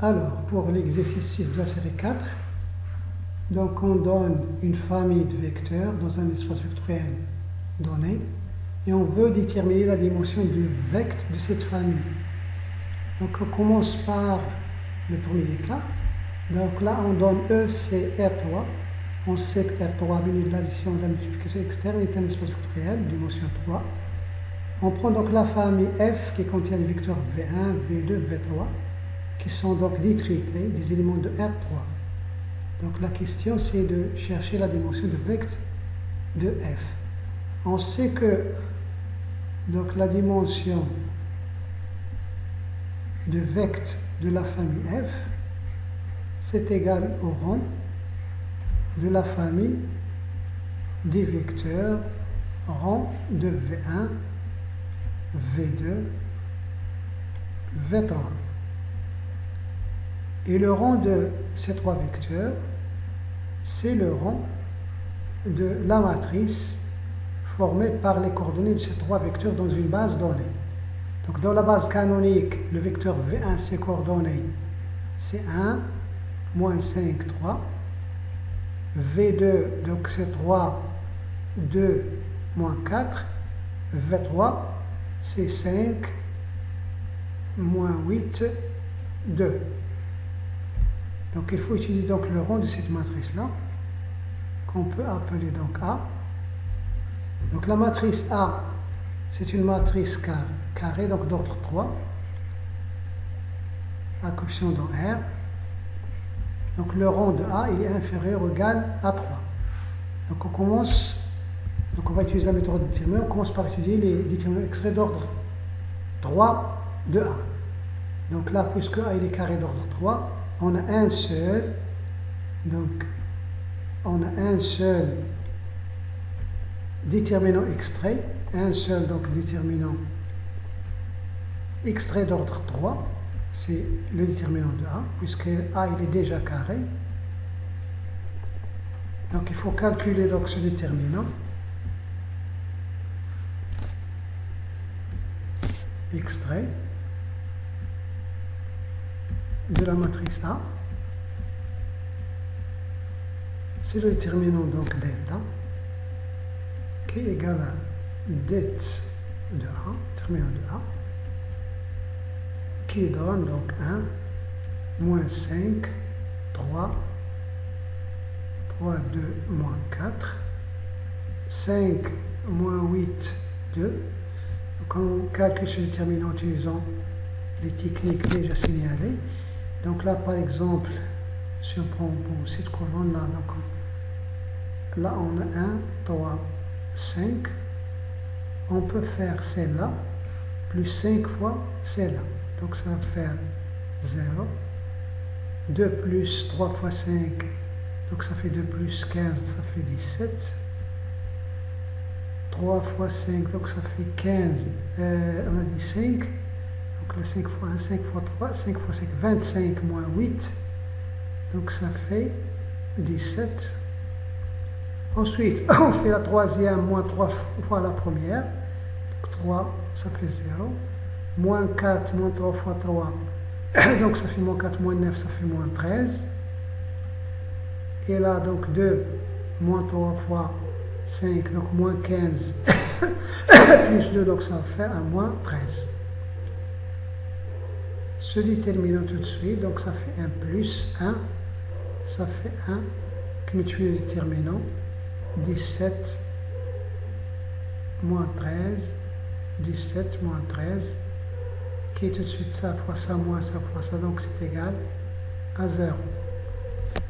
Alors, pour l'exercice 6 de la série 4, donc on donne une famille de vecteurs dans un espace vectoriel donné et on veut déterminer la dimension du vecteur de cette famille. Donc on commence par le premier cas. Donc là on donne E, c'est R3. On sait que R3, minus de l'addition de la multiplication externe, est un espace vectoriel, dimension 3. On prend donc la famille F qui contient les vecteurs V1, V2, V3, qui sont donc des triplés, des éléments de R3. Donc la question c'est de chercher la dimension de vecteur de F. On sait que donc, la dimension de vecteur de la famille F, c'est égal au rang de la famille des vecteurs rang de V1, V2, V3. Et le rang de ces trois vecteurs, c'est le rang de la matrice formée par les coordonnées de ces trois vecteurs dans une base donnée. Donc dans la base canonique, le vecteur V1, ses coordonnées, c'est 1, moins 5, 3. V2, donc c'est 3, 2, moins 4. V3, c'est 5, moins 8, 2. Donc il faut utiliser donc le rang de cette matrice-là, qu'on peut appeler donc A. Donc la matrice A, c'est une matrice carrée, donc d'ordre 3, à coefficient dans R. Donc le rang de A, il est inférieur ou égal à 3. Donc on va utiliser la méthode de déterminant, on commence par étudier les déterminants extraits d'ordre 3 de A. Donc là, puisque A il est carré d'ordre 3, on a un seul, donc on a un seul déterminant extrait, un seul donc déterminant extrait d'ordre 3, c'est le déterminant de A, puisque A il est déjà carré. Donc il faut calculer donc ce déterminant extrait de la matrice A. C'est le déterminant donc delta qui est égal à det de A, déterminant de A, qui donne donc 1, moins 5, 3, 3, 2, moins 4, 5, moins 8, 2. Donc on calcule ce déterminant en utilisant les techniques déjà signalées. Donc là, par exemple, si on prend cette colonne-là, donc là on a 1, 3, 5. On peut faire celle-là, plus 5 fois celle-là. Donc ça va faire 0. 2 plus 3 fois 5, donc ça fait 2 plus 15, ça fait 17. 3 fois 5, donc ça fait 15. On a dit 5. Donc là, 5 fois 1, 5 fois 3, 5 fois 5, 25 moins 8. Donc ça fait 17. Ensuite, on fait la troisième moins 3 fois la première. Donc 3, ça fait 0. Moins 4, moins 3 fois 3. Donc ça fait moins 4, moins 9, ça fait moins 13. Et là, donc 2, moins 3 fois 5, donc moins 15. Plus 2, donc ça va faire un moins 13. Ce déterminant tout de suite, donc ça fait 1 plus 1. Ça fait 1 qui multiplie le déterminant. 17 moins 13, 17 moins 13, qui est tout de suite ça fois ça, moins ça fois ça, donc c'est égal à 0.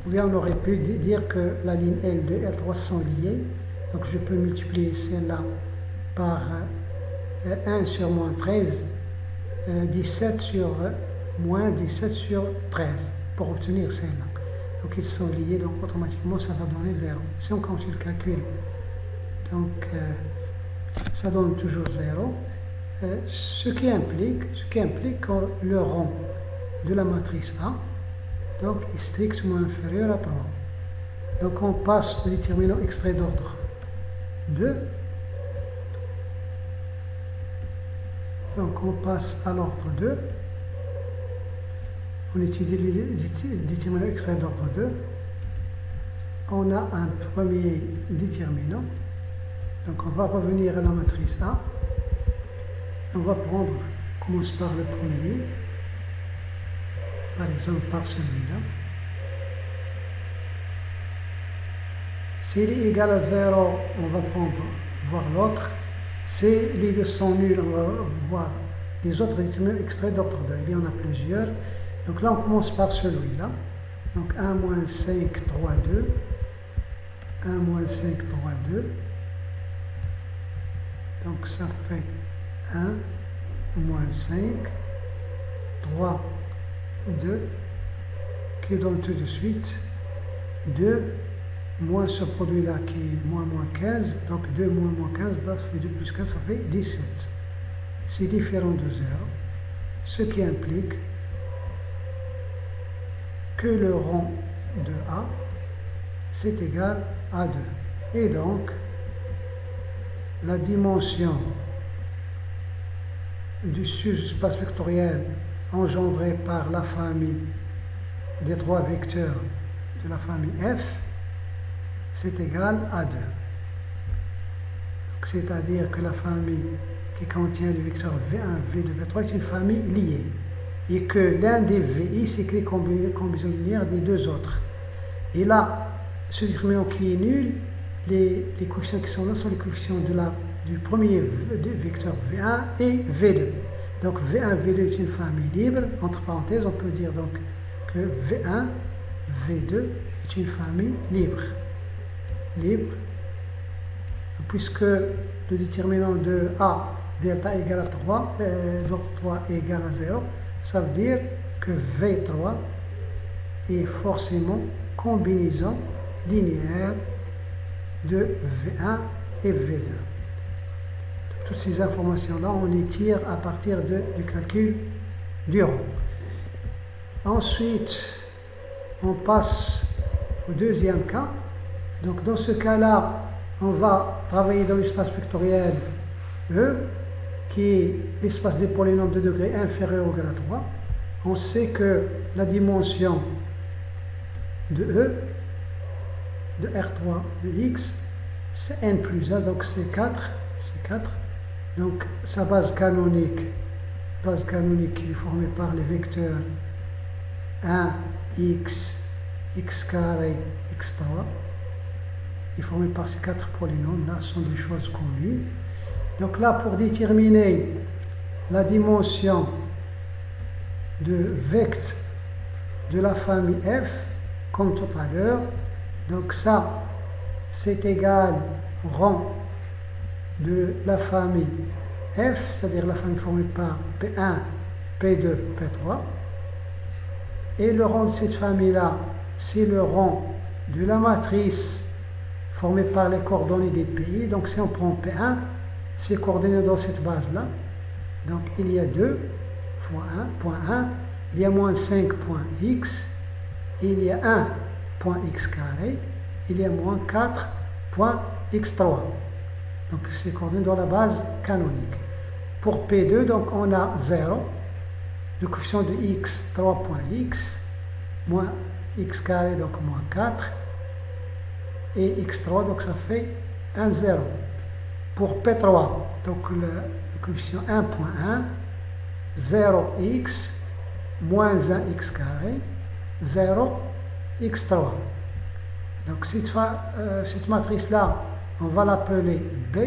Ou bien on aurait pu dire que la ligne L2 et L3 sont liées, donc je peux multiplier celle-là par 1 sur moins 13, 17 sur moins 17 sur 13, pour obtenir celle-là. Donc ils sont liés, donc automatiquement ça va donner 0. Si on continue le calcul, donc ça donne toujours 0. Ce qui implique que le rang de la matrice A donc, est strictement inférieur à 3. Donc on passe au déterminant extrait d'ordre 2. Donc on passe à l'ordre 2. on étudie les déterminants extraits d'ordre 2. On a un premier déterminant. Donc on va revenir à la matrice A. On va prendre, on commence par le premier, par exemple par celui-là. S'il est égal à 0, on va voir l'autre. Si les deux sont nuls, on va voir les autres déterminants extraits d'ordre 2. Il y en a plusieurs. Donc là, on commence par celui-là. Donc 1 moins 5, 3, 2. 1 moins 5, 3, 2. Donc ça fait 1 moins 5, 3, 2, qui donne tout de suite 2, moins ce produit-là qui est moins 15, donc 2 moins 15, ça fait 2 plus 15, ça fait 17. C'est différent de 0, ce qui implique que le rang de A, c'est égal à 2. Et donc, la dimension du sous-espace vectoriel engendré par la famille des trois vecteurs de la famille F, c'est égal à 2. C'est-à-dire que la famille qui contient le vecteur V1, V2, V3 est une famille liée. Et que l'un des VI s'écrit combinaison linéaire des deux autres. Et là, ce déterminant qui est nul, les coefficients qui sont là sont les coefficients du premier vecteur V1 et V2. Donc V1, V2 est une famille libre. Entre parenthèses, on peut dire donc que V1, V2 est une famille libre. Puisque le déterminant de A, delta égale à 3, donc 3 égale à 0, ça veut dire que V3 est forcément combinaison linéaire de V1 et V2. Toutes ces informations-là, on les tire à partir du calcul du rang. Ensuite, on passe au deuxième cas. Donc dans ce cas-là, on va travailler dans l'espace vectoriel E, qui est l'espace des polynômes de degré inférieur ou égal à 3. On sait que la dimension de E, de R3 de X, c'est n plus 1, donc c'est 4. Donc sa base canonique qui est formée par les vecteurs 1, x, x carré, x3, est formée par ces 4 polynômes. Là, ce sont des choses connues. Donc là, pour déterminer la dimension de vecte de la famille F, comme tout à l'heure, donc ça, c'est égal au rang de la famille F, c'est-à-dire la famille formée par P1, P2, P3. Et le rang de cette famille-là, c'est le rang de la matrice formée par les coordonnées des pays. Donc si on prend P1, c'est coordonné dans cette base-là. Donc il y a 2 fois 1, point 1, il y a moins 5 point x, et il y a 1 point x carré, il y a moins 4 point x3. Donc c'est coordonné dans la base canonique. Pour P2, donc on a 0, le coefficient de x, 3 point x, moins x carré, donc moins 4, et x3, donc ça fait 1, 0. Pour P3, donc le coefficient 1.1, 0x, moins 1x carré, 0, x3. Donc cette matrice-là, on va l'appeler B.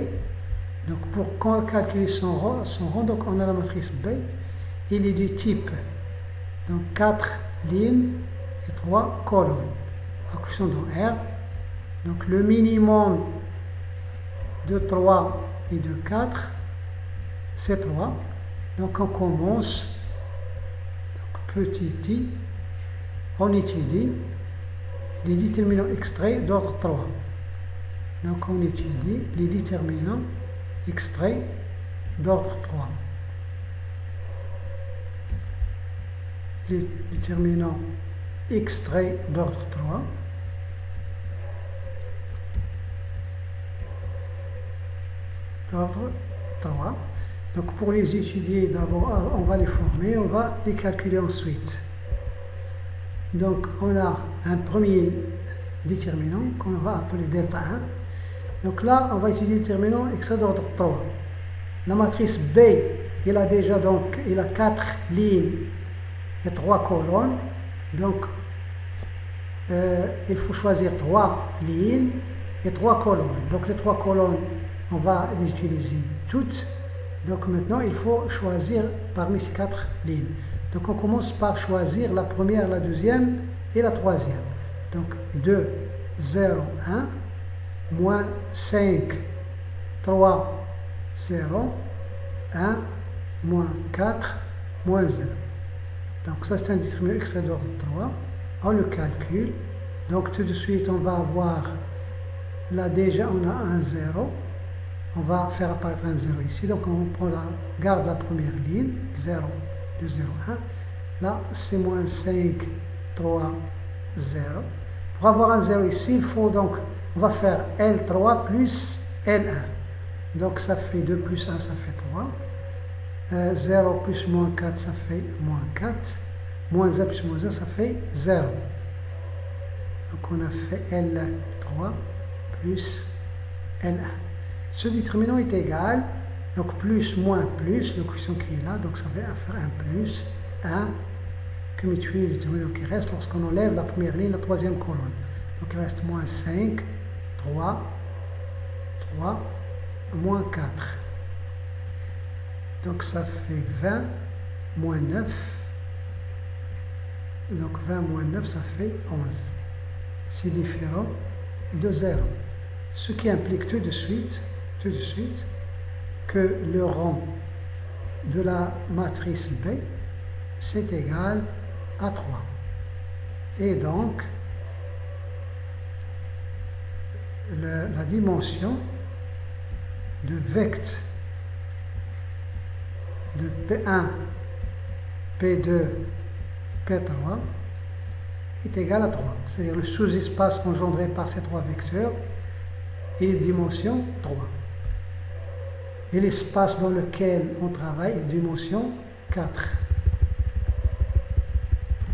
Donc pour calculer son rang, donc on a la matrice B. Il est du type donc 4 lignes et 3 colonnes. La coefficient dans R. Donc le minimum de 3 et de 4, c'est 3. Donc on commence, donc petit i, on étudie les déterminants extraits d'ordre 3. Donc on étudie les déterminants extraits d'ordre 3. Les déterminants extraits d'ordre 3. D'ordre 3. Donc pour les étudier, d'abord on va les former, on va les calculer ensuite. Donc on a un premier déterminant qu'on va appeler delta 1. Donc là, on va étudier le déterminant x d'ordre 3. La matrice B, il a déjà donc, il a 4 lignes et 3 colonnes. Donc, il faut choisir 3 lignes et 3 colonnes. Donc les 3 colonnes, on va les utiliser toutes. Donc maintenant, il faut choisir parmi ces 4 lignes. Donc on commence par choisir la première, la deuxième et la troisième. Donc 2, 0, 1, moins 5, 3, 0, 1, moins 4, moins 0. Donc ça c'est un déterminant x d'ordre 3. On le calcule. Donc tout de suite on va avoir, là déjà on a un 0. On va faire apparaître un 0 ici. Donc on prend garde la première ligne, 0, 2, 0, 1. Là c'est moins 5, 3, 0. Pour avoir un 0 ici, il faut donc, on va faire L3 plus L1. Donc ça fait 2 plus 1, ça fait 3. 0 plus moins 4, ça fait moins 4. Moins 1 plus moins 1, ça fait 0. Donc on a fait L3 plus L1. Ce déterminant est égal, donc plus moins plus, le coefficient qui est là, donc ça va faire 1 plus 1, que multiplie le déterminant qui reste lorsqu'on enlève la première ligne, la troisième colonne. Donc il reste moins 5, 3, 3, moins 4. Donc ça fait 20, moins 9. Donc 20 moins 9, ça fait 11. C'est différent de 0. Ce qui implique tout de suite que le rang de la matrice B, c'est égal à 3. Et donc, la dimension de vecteur de P1, P2, P3 est égal à 3. C'est-à-dire le sous-espace engendré par ces trois vecteurs est de dimension 3. Et l'espace dans lequel on travaille est de dimension 4.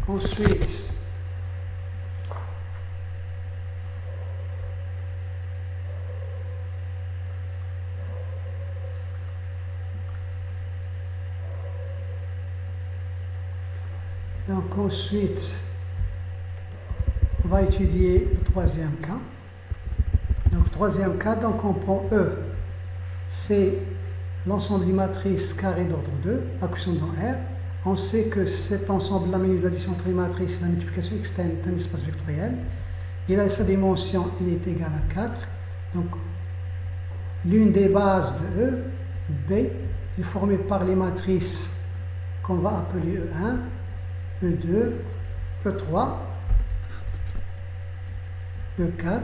Ensuite, on va étudier le troisième cas. Donc, troisième cas, donc on prend E. C'est l'ensemble des matrices carrées d'ordre 2, à coefficient dans R. On sait que cet ensemble, la minus de l'addition entre les matrices et la multiplication externe est un espace vectoriel. Il a sa dimension, il est égal à 4. Donc, l'une des bases de E, B, est formée par les matrices qu'on va appeler E1, E2, E3, E4,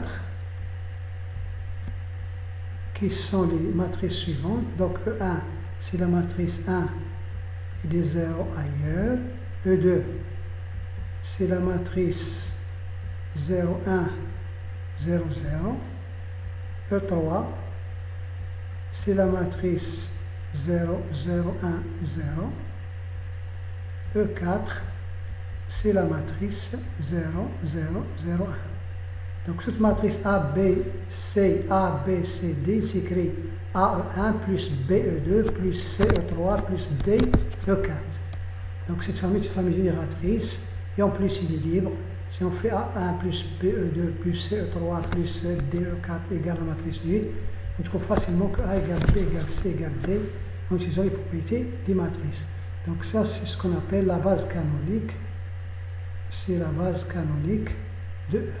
qui sont les matrices suivantes. Donc E1, c'est la matrice 1 et des 0 ailleurs. E2, c'est la matrice 0, 1, 0, 0. E3, c'est la matrice 0, 0, 1, 0. E4, c'est la matrice 0, 0, 0, 1. Donc cette matrice A, B, C, D s'écrit AE1 plus BE2 plus CE3 plus DE4. Donc cette famille est une famille génératrice et en plus il est libre. Si on fait A1 plus BE2 plus CE3 plus DE4 égale la matrice nulle, on trouve facilement que A égale B égale C égale D en utilisant les propriétés des matrices. Donc ça c'est ce qu'on appelle la base canonique. C'est la base canonique de E.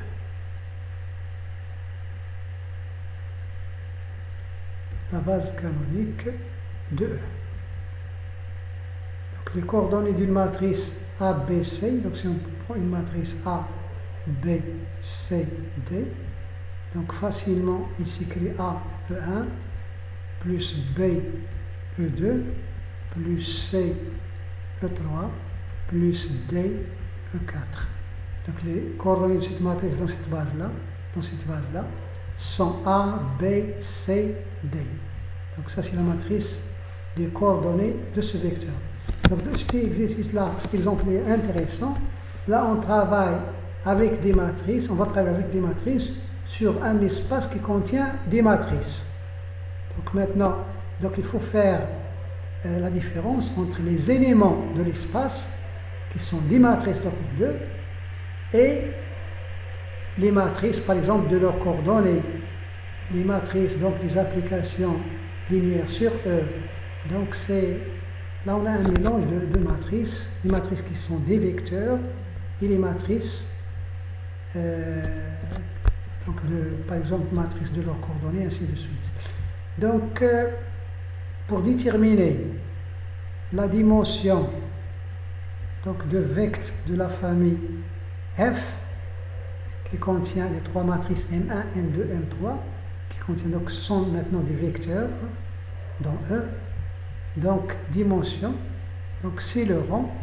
La base canonique de E. Donc les coordonnées d'une matrice A, B, C, donc si on prend une matrice A, B, C, D, donc facilement il s'écrit A, E1, plus B, E2, plus C, E3, plus D, E4. Donc les coordonnées de cette matrice dans cette base-là, sont A, B, C, D. Donc ça c'est la matrice des coordonnées de ce vecteur. Donc cet exercice-là, cet exemple est intéressant là on travaille avec des matrices, on va travailler avec des matrices sur un espace qui contient des matrices. Donc maintenant, il faut faire la différence entre les éléments de l'espace, qui sont des matrices donc 2, et les matrices, par exemple, de leurs coordonnées, les matrices, donc des applications linéaires sur E. Donc là on a un mélange de matrices, des matrices qui sont des vecteurs, et les matrices, par exemple, matrices de leurs coordonnées, ainsi de suite. Donc, pour déterminer la dimension de vecteurs de la famille F, qui contient les trois matrices M1, M2, M3, qui contient, donc ce sont maintenant des vecteurs dans E. Donc, dimension, c'est le rang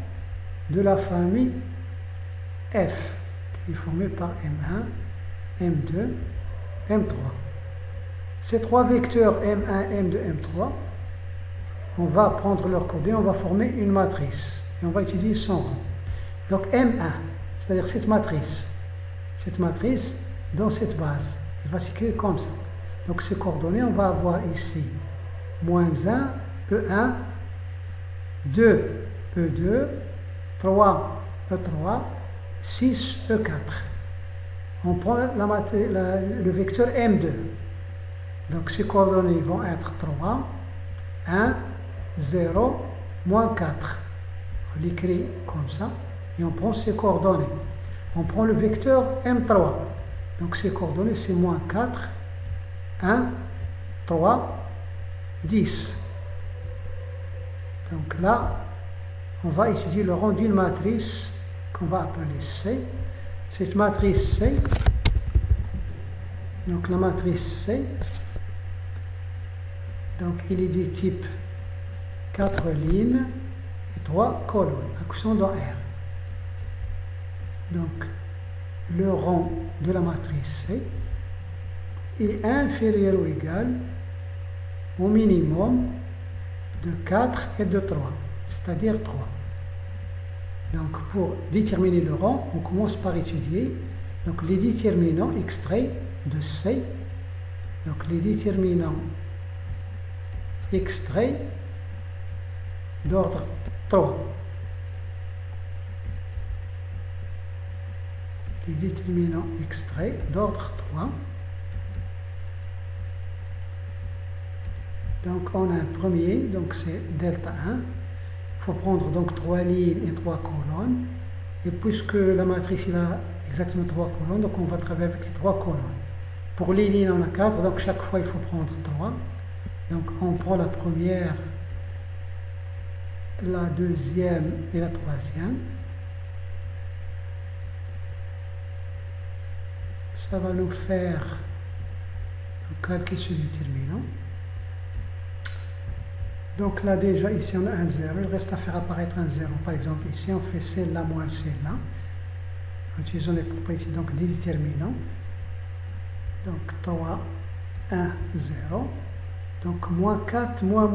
de la famille F, qui est formé par M1, M2, M3. Ces trois vecteurs M1, M2, M3, on va prendre leurs coordonnées, on va former une matrice. Et on va étudier son rang. Donc M1, c'est-à-dire cette matrice dans cette base, elle va s'écrire comme ça. Donc ces coordonnées, on va avoir ici moins 1, E1, 2, E2, 3, E3, 6, E4. On prend le vecteur M2. Donc ces coordonnées vont être 3, 1, 0, moins 4. On l'écrit comme ça et on prend ces coordonnées. On prend le vecteur M3. Donc ces coordonnées c'est moins 4, 1, 3, 10. Donc là, on va étudier le rang d'une matrice qu'on va appeler C. Cette matrice C, donc la matrice C, donc il est du type 4 lignes et 3 colonnes, accusant dans R. Donc le rang de la matrice C est inférieur ou égal au minimum de 4 et de 3, c'est-à-dire 3. Donc pour déterminer le rang, on commence par étudier les déterminants extraits de C. Donc les déterminants extraits d'ordre 3. Les déterminants extraits d'ordre 3. Donc on a un premier, donc c'est delta 1. Il faut prendre donc 3 lignes et 3 colonnes. Et puisque la matrice il a exactement 3 colonnes, donc on va travailler avec les 3 colonnes. Pour les lignes on a 4, donc chaque fois il faut prendre 3. Donc on prend la première, la deuxième et la troisième. Ça va nous faire calculer ce déterminant. Donc là déjà, ici on a un 0, il reste à faire apparaître un 0. Par exemple, ici on fait celle-là moins celle-là. En utilisant les propriétés donc, des déterminants. Donc 3, 1, 0. Donc moins 4, moins 1.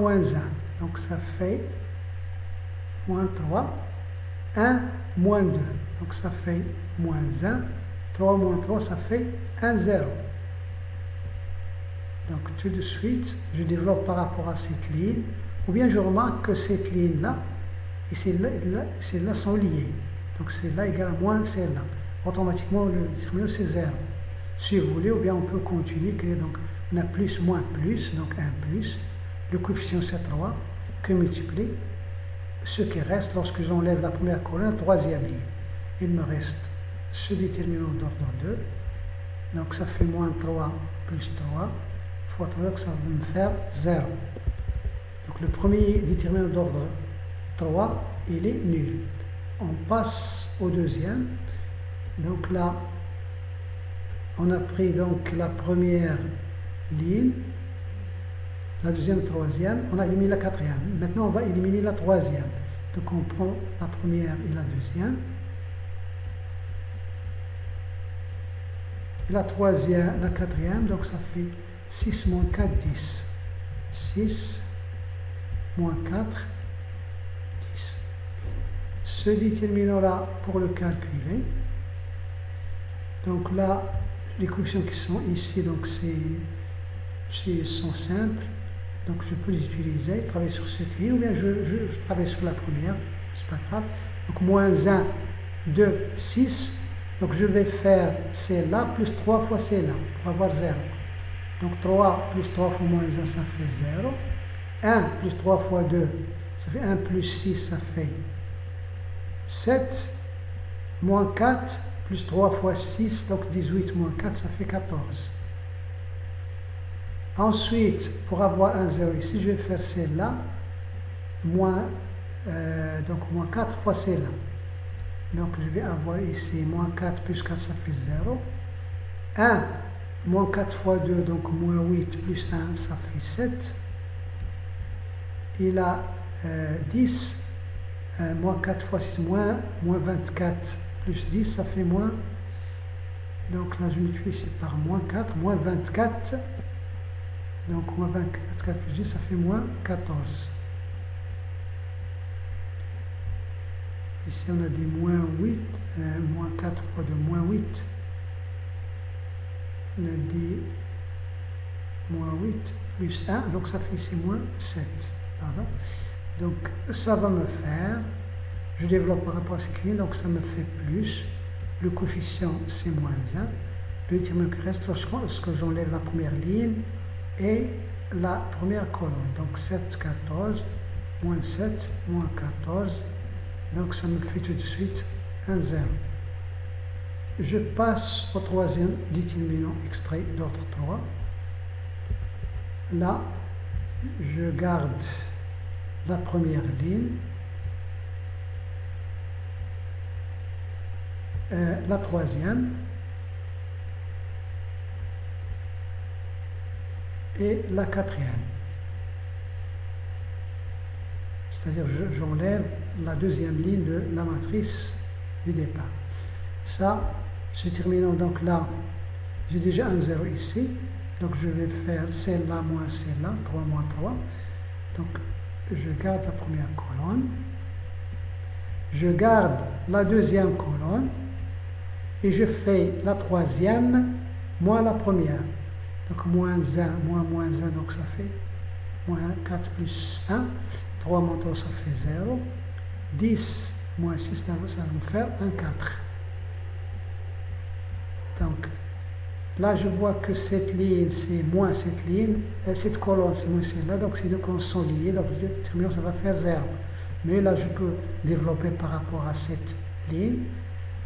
Donc ça fait moins 3, 1, moins 2. Donc ça fait moins 1. 3 moins 3, ça fait 1, 0. Donc tout de suite, je développe par rapport à cette ligne. Ou bien je remarque que cette ligne-là et celle-là sont liées. Donc celle-là égale à moins celle-là. Automatiquement, le déterminant c'est 0. Si vous voulez, ou bien on peut continuer, donc on a plus, moins, plus, donc 1 plus. Le coefficient c'est 3, que multiplier ce qui reste lorsque j'enlève la première colonne, la troisième ligne. Il me reste ce déterminant d'ordre 2. Donc ça fait moins 3 plus 3 fois 3, donc ça va me faire 0. Donc le premier déterminant d'ordre 3, il est nul. On passe au deuxième. Donc là, on a pris donc la première ligne, la deuxième, troisième, on a éliminé la quatrième. Maintenant, on va éliminer la troisième. Donc on prend la première et la deuxième. Et la troisième, la quatrième, donc ça fait 6 moins 4, 10. 6 moins 4, 10. ce déterminant-là pour le calculer. Donc là, les coefficients qui sont ici, donc sont simples. Donc je peux les utiliser, travailler sur cette ligne, ou bien je travaille sur la première, c'est pas grave. Donc moins 1, 2, 6. Donc je vais faire celle-là plus 3 fois celle-là pour avoir 0. Donc 3 plus 3 fois moins 1, ça fait 0. 1 plus 3 fois 2, ça fait 1 plus 6, ça fait 7. Moins 4 plus 3 fois 6, donc 18 moins 4, ça fait 14. Ensuite, pour avoir un 0 ici, je vais faire celle-là, donc moins 4 fois celle-là. Donc je vais avoir ici moins 4 plus 4, ça fait 0. 1, moins 4 fois 2, donc moins 8 plus 1, ça fait 7. Et là, 10, moins 4 fois 6, moins 24 plus 10, ça fait moins. Donc là, je multiplie ici par moins 4, moins 24. Donc moins 24 plus 10, ça fait moins 14. Ici, on a des moins 8, moins 4 fois 2, moins 8. On a des moins 8 plus 1, donc ça fait ici moins 7. Pardon. Donc ça va me faire, je développe par rapport à cette ligne, donc ça me fait plus. Le coefficient, c'est moins 1. Le déterminant qui reste lorsque j'enlève la première ligne et la première colonne. Donc 7, 14, moins 7, moins 14. Donc ça me fait tout de suite un 0. Je passe au troisième déterminant extrait d'ordre 3. Là, je garde la première ligne, la troisième et la quatrième. C'est-à-dire j'enlève la deuxième ligne de la matrice du départ. Ça, se terminant donc là, j'ai déjà un 0 ici, donc je vais faire celle-là moins celle-là, 3 moins 3. Donc je garde la première colonne, je garde la deuxième colonne et je fais la troisième moins la première. Donc moins 1, moins 1, donc ça fait moins 4 plus 1. 3 moins 3, ça fait 0. 10 moins 6, ça va me faire un 4. Donc, là, je vois que cette ligne, c'est moins cette ligne. Cette colonne, c'est moins celle-là. Donc, ces deux colonnes sont liées. Donc, le déterminant, ça va faire 0. Mais là, je peux développer par rapport à cette ligne.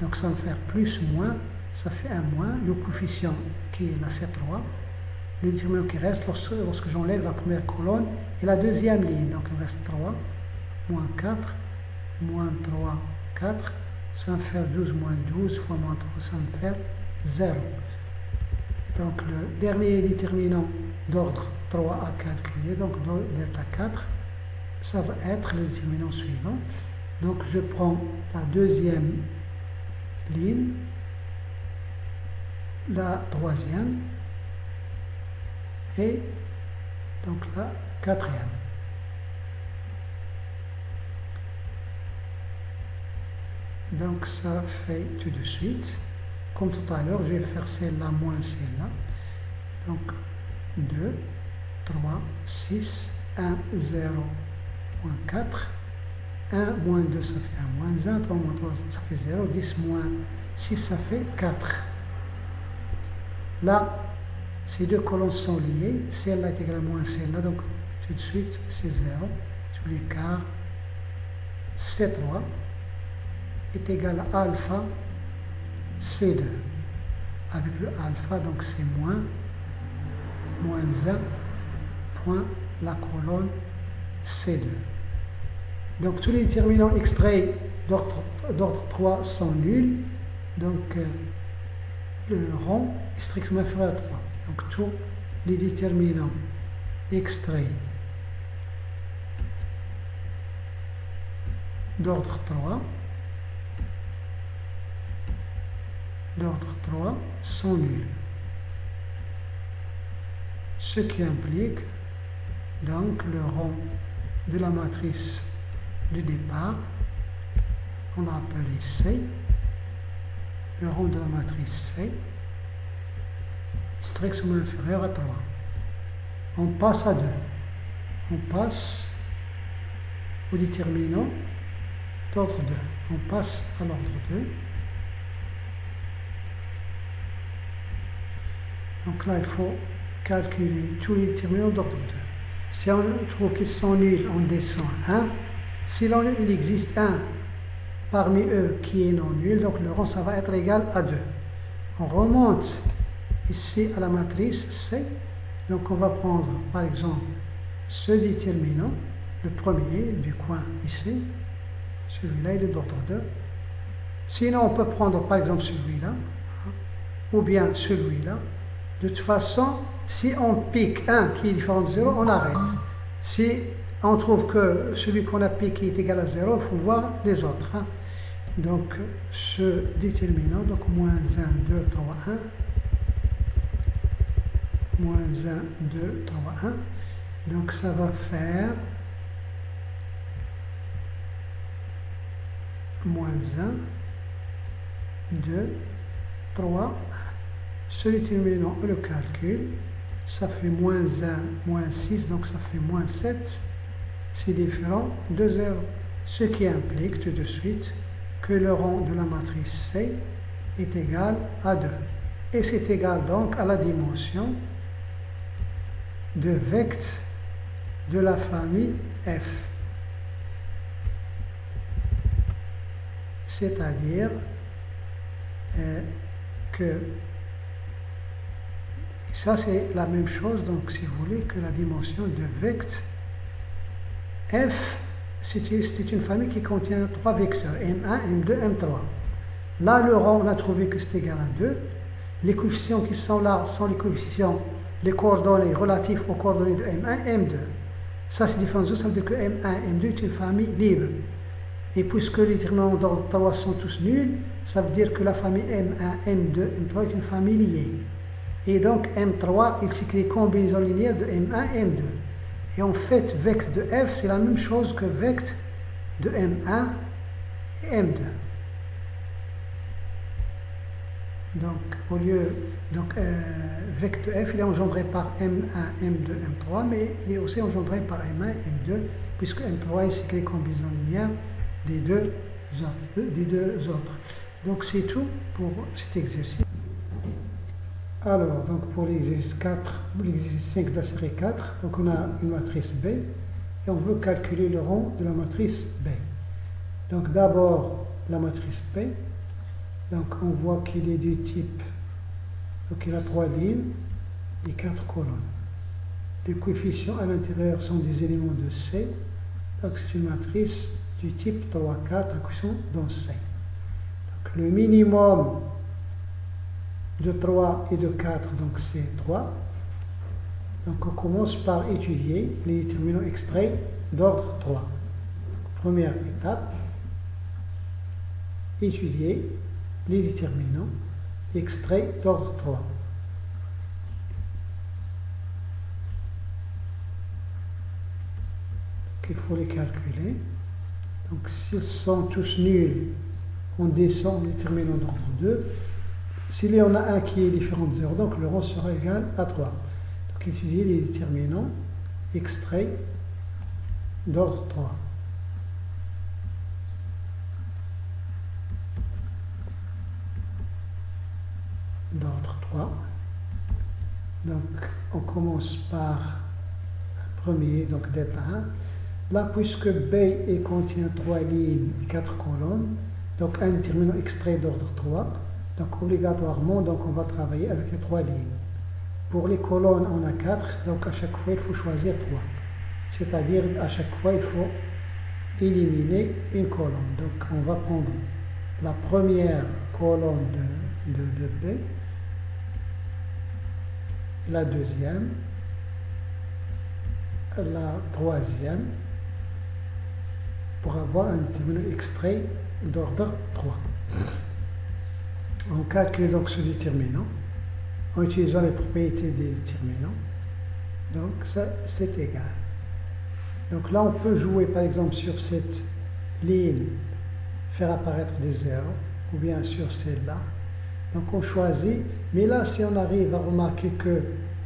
Donc, ça va me faire plus, moins. Ça fait un moins. Le coefficient qui est là, c'est 3. Le déterminant qui reste lorsque j'enlève la première colonne et la deuxième ligne. Donc il me reste 3, moins 4, moins 3, 4. Ça va me faire 12 moins 12 fois moins 3, ça va me faire 0. Donc le dernier déterminant d'ordre 3 à calculer, donc delta 4, ça va être le déterminant suivant. Donc je prends la deuxième ligne, la troisième, et donc la quatrième. Donc ça fait tout de suite, comme tout à l'heure, je vais faire celle-là moins celle-là. Donc 2, 3, 6, 1, 0, moins 4. 1 moins 2, ça fait 1 moins 1. 3 moins 3, ça fait 0. 10 moins 6, ça fait 4. Là, ces deux colonnes sont liées, celle-là est égale à moins celle-là, donc tout de suite c'est 0. Sur l'écart, C3 est égal à alpha C2. Avec le alpha, donc c'est moins 1, point la colonne C2. Donc tous les déterminants extraits d'ordre 3 sont nuls, donc le rond est strictement inférieur à 3. Donc tous les déterminants extraits d'ordre 3 sont nuls. Ce qui implique donc le rond de la matrice du départ on a appelé C, le rang de la matrice C, strictement inférieur à 3. On passe à 2. On passe au déterminant d'ordre 2. On passe à l'ordre 2. Donc là, il faut calculer tous les déterminants d'ordre 2. Si on trouve qu'ils sont nuls, on descend à 1. Si il existe un parmi eux qui est non nul, donc le rang, ça va être égal à 2. On remonte ici à la matrice C. Donc on va prendre, par exemple, ce déterminant, le premier du coin ici. Celui-là, il est d'ordre 2. Sinon, on peut prendre, par exemple, celui-là, ou bien celui-là. De toute façon, si on pique un qui est différent de 0, on arrête. Si on trouve que celui qu'on a piqué est égal à 0, il faut voir les autres. Donc, ce déterminant, donc moins 1, 2, 3, 1. Moins 1, 2, 3, 1. Donc, ça va faire moins 1, 2, 3, 1. Ce déterminant, on le calcule. Ça fait moins 1, moins 6, donc ça fait moins 7. C'est différent de 0. Ce qui implique tout de suite que le rang de la matrice C est égal à 2. Et c'est égal donc à la dimension de vecteurs de la famille F. C'est-à-dire que ça c'est la même chose, donc si vous voulez, que la dimension de vecteurs F, c'est une famille qui contient 3 vecteurs, M1, M2, M3. Là, le rang, on a trouvé que c'est égal à 2. Les coefficients qui sont là sont les coefficients, les coordonnées relatifs aux coordonnées de M1 et M2. Ça, c'est différent. Ça veut dire que M1 et M2 est une famille libre. Et puisque les déterminants d'ordre 3 sont tous nuls, ça veut dire que la famille M1, M2, M3 est une famille liée. Et donc M3, il s'écrit combinaison linéaire de M1 et M2. Et en fait, vecteur de F, c'est la même chose que vecteur de M1 et M2. Donc, au lieu, vecteur de F, il est engendré par M1, M2, M3, mais il est aussi engendré par M1 et M2, puisque M3 il s'écrit combinaison linéaire des deux autres. Donc, c'est tout pour cet exercice. Alors, donc pour l'exercice 4, l'exercice 5 de la série 4, donc on a une matrice B et on veut calculer le rang de la matrice B. Donc d'abord la matrice B, donc on voit qu'il est du type, donc il a 3 lignes et 4 colonnes. Les coefficients à l'intérieur sont des éléments de C, donc c'est une matrice du type 3, 4 qui sont dans C. Donc le minimum de 3 et de 4, donc c'est 3. Donc on commence par étudier les déterminants extraits d'ordre 3. Première étape, étudier les déterminants extraits d'ordre 3. Donc, il faut les calculer. Donc s'ils sont tous nuls, on descend les déterminants d'ordre 2. S'il y en a un qui est différent de 0, donc le rang sera égal à 3. Donc étudier les déterminants extraits d'ordre 3. D'ordre 3. Donc on commence par un premier, donc delta 1. Là, puisque B contient 3 lignes et 4 colonnes, donc un déterminant extrait d'ordre 3. Donc obligatoirement, donc on va travailler avec les 3 lignes. Pour les colonnes, on a 4, donc à chaque fois, il faut choisir 3. C'est-à-dire, à chaque fois, il faut éliminer une colonne. Donc on va prendre la première colonne de B, la deuxième, la troisième, pour avoir un déterminant extrait d'ordre 3. On calcule donc ce déterminant en utilisant les propriétés des déterminants. Donc ça, c'est égal. Donc là, on peut jouer par exemple sur cette ligne faire apparaître des zéros, ou bien sur celle-là. Donc on choisit, mais là si on arrive à remarquer que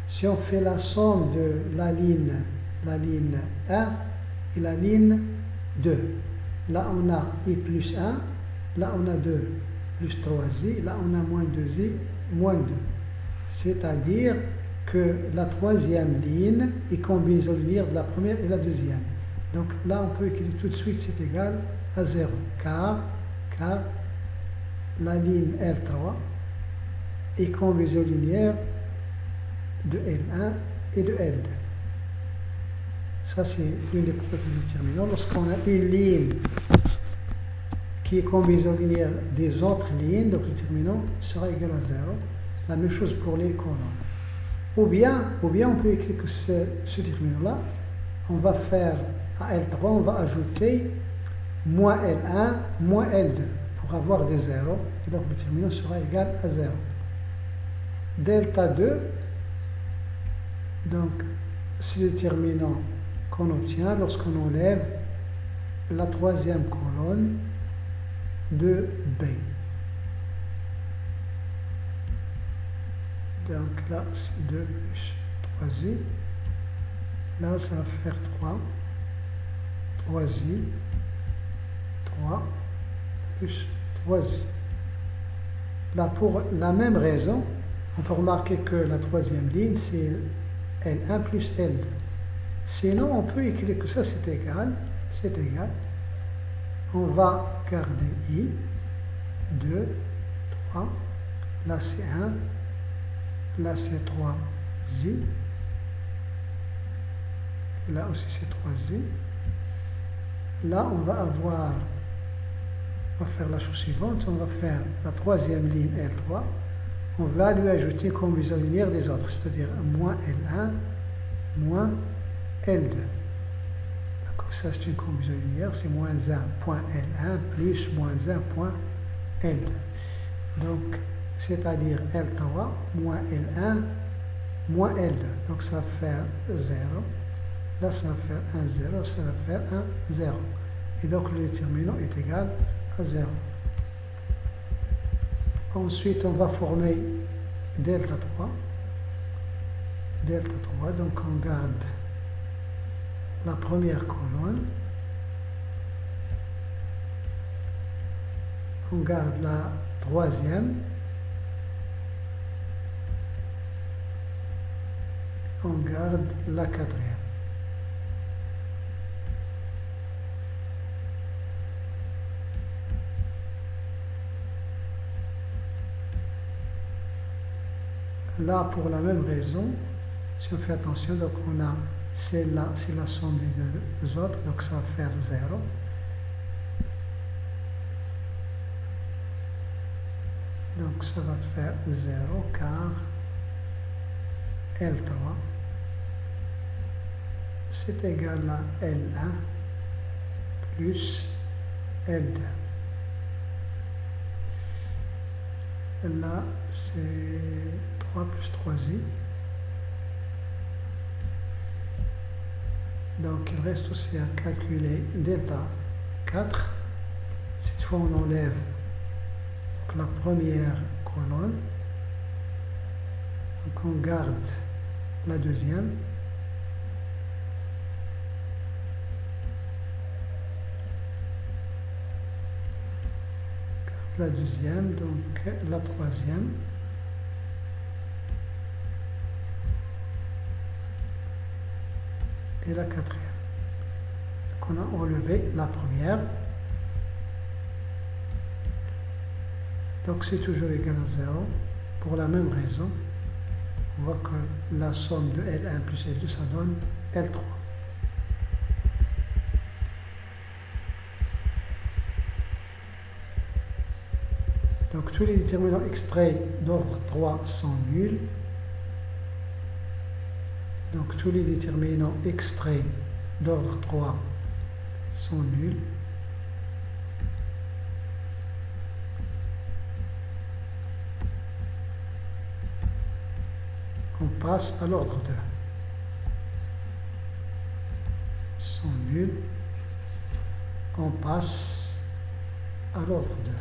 si on fait la somme de la ligne 1 et la ligne 2, là on a i plus 1, là on a 2 plus 3i, là on a moins 2i, moins 2. C'est-à-dire que la troisième ligne est combinaison linéaire de la première et la deuxième. Donc là on peut écrire tout de suite c'est égal à 0, car la ligne L3 est combinaison linéaire de L1 et de L2. Ça, c'est l'une des propriétés du déterminant. Lorsqu'on a une ligne qui est combinaison linéaire des autres lignes, donc le déterminant sera égal à 0. La même chose pour les colonnes. Ou bien on peut écrire que ce déterminant-là, on va faire à L3, on va ajouter moins L1, moins L2 pour avoir des zéros. Et donc le déterminant sera égal à 0. Delta 2, donc c'est le déterminant qu'on obtient lorsqu'on enlève la troisième colonne de B. Donc là, c'est 2 plus 3i. Là, ça va faire 3. 3i. 3 plus 3i. Là, pour la même raison, on peut remarquer que la troisième ligne, c'est L1 plus L2. Sinon, on peut écrire que ça, c'est égal. On va garder i, 2, 3. Là, c'est 1. Là, c'est 3i. Là aussi, c'est 3i. Là, on va faire la chose suivante. On va faire la troisième ligne L3. On va lui ajouter une combinaison linéaire des autres, c'est-à-dire moins L1, moins L2. Donc ça, c'est une combinaison linéaire. C'est moins 1 point L1 plus moins 1 point L2. Donc, c'est-à-dire L3 moins L1 moins L2. Donc ça va faire 0. Là, ça va faire 1, 0. Ça va faire 1, 0. Et donc le déterminant est égal à 0. Ensuite, on va former delta 3. Delta 3, donc on garde la première colonne. On garde la troisième. On garde la quatrième. Là, pour la même raison, si on fait attention, donc on a celle-là, c'est la somme des deux autres, donc ça va faire 0. Donc ça va faire 0 car L3 c'est égal à L1 plus L2. Là, c'est 3 plus 3i. Donc, il reste aussi à calculer delta 4. Cette fois, on enlève la première colonne. Donc, on garde la deuxième. La deuxième, donc la troisième. Et la quatrième. Donc on a enlevé la première. Donc c'est toujours égal à 0. Pour la même raison, on voit que la somme de L1 plus L2, ça donne L3. Donc tous les déterminants extraits d'ordre 3 sont nuls. Donc tous les déterminants extraits d'ordre 3 sont nuls. On passe à l'ordre 2. Sont nuls. On passe à l'ordre 2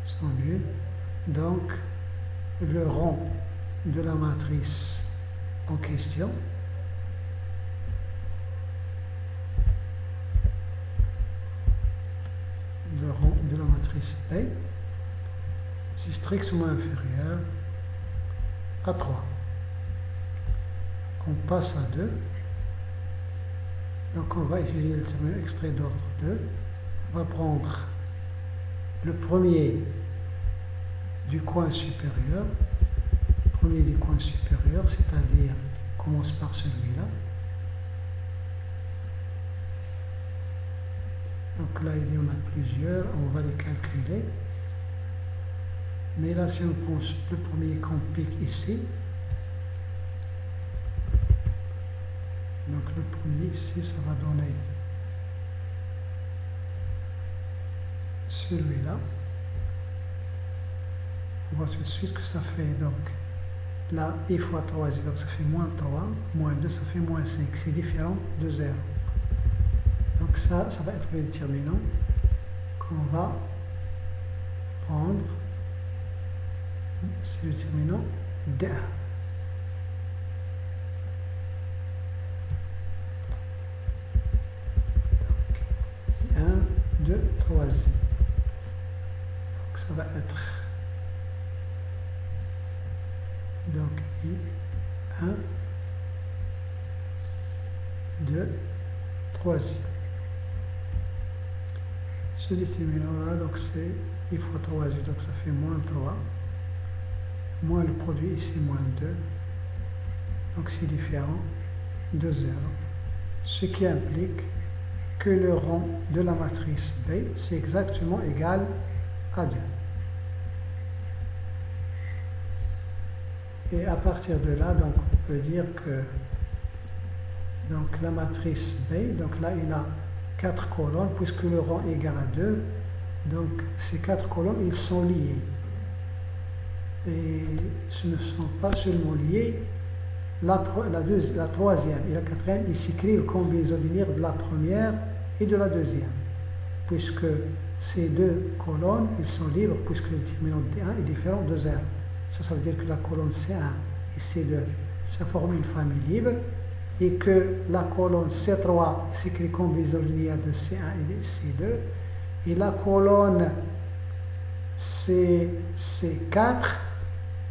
sont nuls. Donc, le rang de la matrice en question le rang de la matrice B, c'est strictement inférieur à 3. On passe à 2. Donc on va utiliser le terme extrait d'ordre 2. On va prendre le premier du coin supérieur. Premier du coin supérieur, c'est-à-dire on commence par celui-là. Donc là, il y en a plusieurs, on va les calculer. Mais là, si on prend le premier qu'on pique ici, donc le premier ici, ça va donner celui-là. On voit tout de suite que ça fait donc là, i fois 3, donc ça fait moins 3, moins 2, ça fait moins 5. C'est différent de 0. Donc ça va être le déterminant qu'on va prendre. C'est le déterminant d'1. Donc 1, 2, 3. Donc ça va être donc i 1, 2, 3. Ce déterminant-là, donc c'est i fois 3, donc ça fait moins 3, moins le produit ici, moins 2, donc c'est différent de 0. Ce qui implique que le rang de la matrice B, c'est exactement égal à 2. Et à partir de là, donc on peut dire que donc, la matrice B, donc là il a 4 colonnes, puisque le rang est égal à 2, donc ces 4 colonnes, ils sont liés. Et ce ne sont pas seulement liés, la troisième et la quatrième, ils s'écrivent combinaison linéaire de la première et de la deuxième, puisque ces deux colonnes, ils sont libres, puisque le déterminant D1 est différent de 0. Ça veut dire que la colonne C1 et C2, ça forme une famille libre, et que la colonne C3 s'écrit combinaison linéaire de C1 et de C2, et la colonne C4,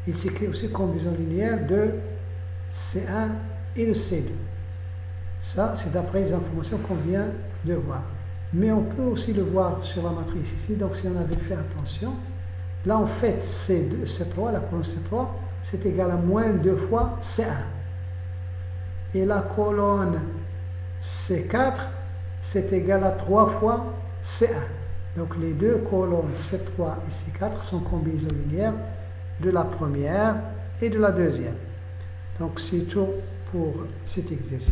il s'écrit aussi combinaison linéaire de C1 et de C2. Ça, c'est d'après les informations qu'on vient de voir. Mais on peut aussi le voir sur la matrice ici, donc si on avait fait attention, là en fait C3, la colonne C3, c'est égal à moins 2 fois C1. Et la colonne C4, c'est égal à 3 fois C1. Donc les deux colonnes C3 et C4 sont combinaisons linéaires de la première et de la deuxième. Donc c'est tout pour cet exercice.